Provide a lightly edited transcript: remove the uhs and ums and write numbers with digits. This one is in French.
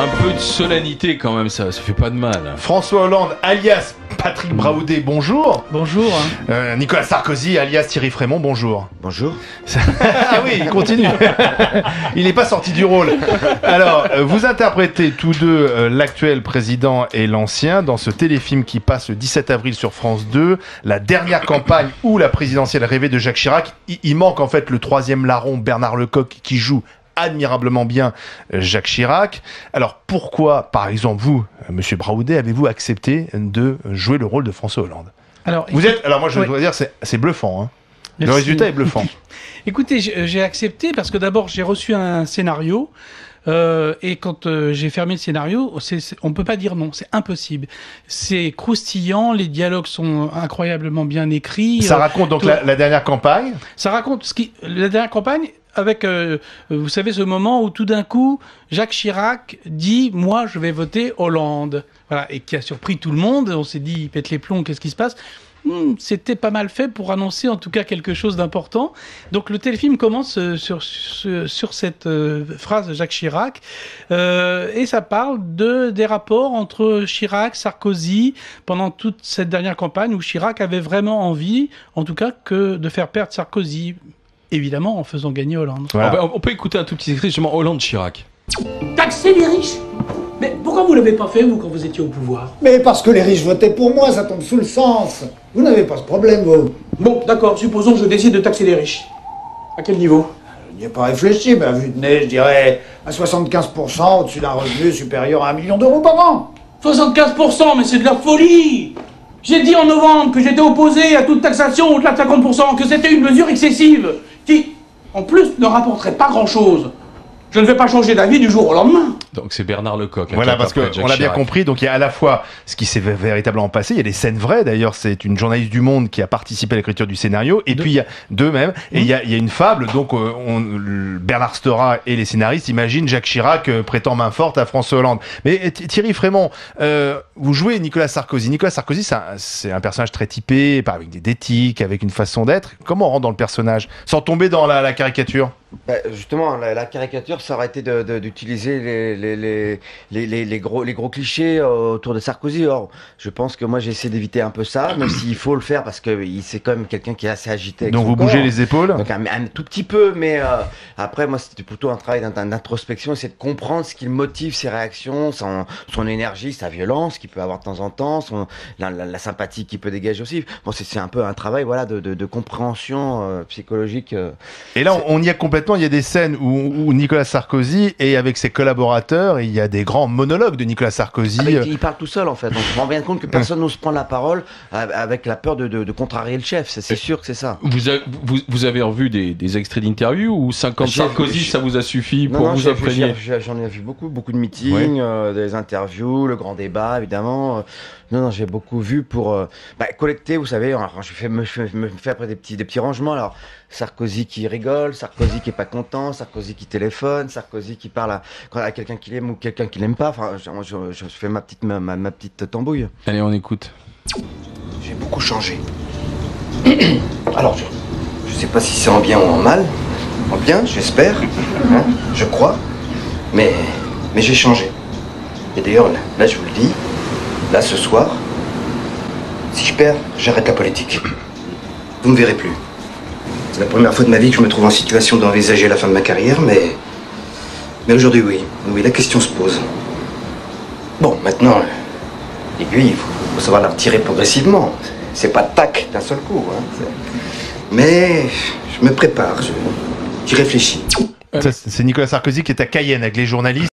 Un peu de solennité quand même, ça fait pas de mal. François Hollande, alias Patrick Braoudé, bonjour. Bonjour. Nicolas Sarkozy, alias Thierry Frémont, bonjour. Bonjour. Ah oui, il continue. Il n'est pas sorti du rôle. Alors, vous interprétez tous deux l'actuel président et l'ancien dans ce téléfilm qui passe le 17 avril sur France 2, la dernière campagne ou la présidentielle rêvée de Jacques Chirac. Il manque en fait le troisième larron, Bernard Lecoq, qui joue admirablement bien Jacques Chirac. Alors pourquoi, par exemple, vous, Monsieur Braoudé, avez-vous accepté de jouer le rôle de François Hollande? Alors moi je dois dire, c'est bluffant. Hein. Le résultat est bluffant. Écoutez, j'ai accepté parce que d'abord j'ai reçu un scénario. Et quand j'ai fermé le scénario, on peut pas dire non, c'est impossible. C'est croustillant, les dialogues sont incroyablement bien écrits. Ça raconte donc la dernière campagne. Ça raconte la dernière campagne avec, vous savez, ce moment où tout d'un coup, Jacques Chirac dit « Moi, je vais voter Hollande ». Voilà, et qui a surpris tout le monde. On s'est dit « Il pète les plombs, qu'est-ce qui se passe ?» C'était pas mal fait pour annoncer en tout cas quelque chose d'important. Donc le téléfilm commence sur cette phrase de Jacques Chirac et ça parle des rapports entre Chirac, Sarkozy pendant toute cette dernière campagne où Chirac avait vraiment envie, en tout cas, que de faire perdre Sarkozy, évidemment en faisant gagner Hollande. Voilà. On peut écouter un tout petit extrait justement Hollande-Chirac. Taxer les riches? Mais pourquoi vous l'avez pas fait, vous, quand vous étiez au pouvoir? Mais parce que les riches votaient pour moi, ça tombe sous le sens. Vous n'avez pas ce problème, vous. Bon, d'accord, supposons que je décide de taxer les riches. À quel niveau? Je n'y ai pas réfléchi, mais à vue de nez, je dirais à 75% au-dessus d'un revenu supérieur à 1 million d'euros par an. 75%, mais c'est de la folie! J'ai dit en novembre que j'étais opposé à toute taxation au-delà de 50%, que c'était une mesure excessive, qui, en plus, ne rapporterait pas grand-chose. Je ne vais pas changer d'avis du jour au lendemain. Donc c'est Bernard Lecoq. Voilà, parce qu'on l'a bien compris. Donc il y a à la fois ce qui s'est véritablement passé, il y a des scènes vraies. D'ailleurs, c'est une journaliste du Monde qui a participé à l'écriture du scénario. Et puis il y a deux même. Et il y a une fable. Donc Bernard Stora et les scénaristes imaginent Jacques Chirac prêtant main forte à François Hollande. Mais Thierry Frémont, vous jouez Nicolas Sarkozy. Nicolas Sarkozy, c'est un personnage très typé, avec des tics, avec une façon d'être. Comment on rentre dans le personnage sans tomber dans la caricature? Justement, la caricature, ça aurait été d'utiliser les gros clichés autour de Sarkozy. Or, je pense que moi, j'ai essayé d'éviter un peu ça, même s'il faut le faire parce que c'est quand même quelqu'un qui est assez agité. Donc vous bougez les épaules? Donc un tout petit peu, mais après, moi, c'était plutôt un travail d'introspection, essayer de comprendre ce qui le motive, ses réactions, son énergie, sa violence qu'il peut avoir de temps en temps, la sympathie qu'il peut dégager aussi. Bon, c'est un peu un travail, voilà, de compréhension psychologique. Et là, on y a complètement. Il y a des scènes où Nicolas Sarkozy est avec ses collaborateurs et il y a des grands monologues de Nicolas Sarkozy. Il parle tout seul en fait. On se rend bien compte que personne n'ose prendre la parole avec la peur de contrarier le chef. C'est sûr que c'est ça. Vous avez revu des extraits d'interviews ou 50 Sarkozy, ça vous a suffi pour vous imprégner? J'en ai vu beaucoup de meetings, des interviews, le grand débat évidemment. Non, j'ai beaucoup vu pour collecter, vous savez. Je me fais après des petits rangements. Alors Sarkozy qui rigole, Sarkozy qui est pas content, Sarkozy qui téléphone, Sarkozy qui parle à quelqu'un qu'il aime ou quelqu'un qu'il aime pas. Enfin, je fais ma petite tambouille. Allez, on écoute. J'ai beaucoup changé. Alors, je sais pas si c'est en bien ou en mal. En bien, j'espère, hein, je crois. Mais j'ai changé. Et d'ailleurs, là, je vous le dis. Là, ce soir, si je perds, j'arrête la politique. Vous ne me verrez plus. C'est la première fois de ma vie que je me trouve en situation d'envisager la fin de ma carrière, mais aujourd'hui, oui, la question se pose. Bon, maintenant, l'aiguille, il faut savoir la retirer progressivement. C'est pas tac d'un seul coup. Hein. Mais je me prépare, j'y réfléchis. C'est Nicolas Sarkozy qui est à Cayenne avec les journalistes.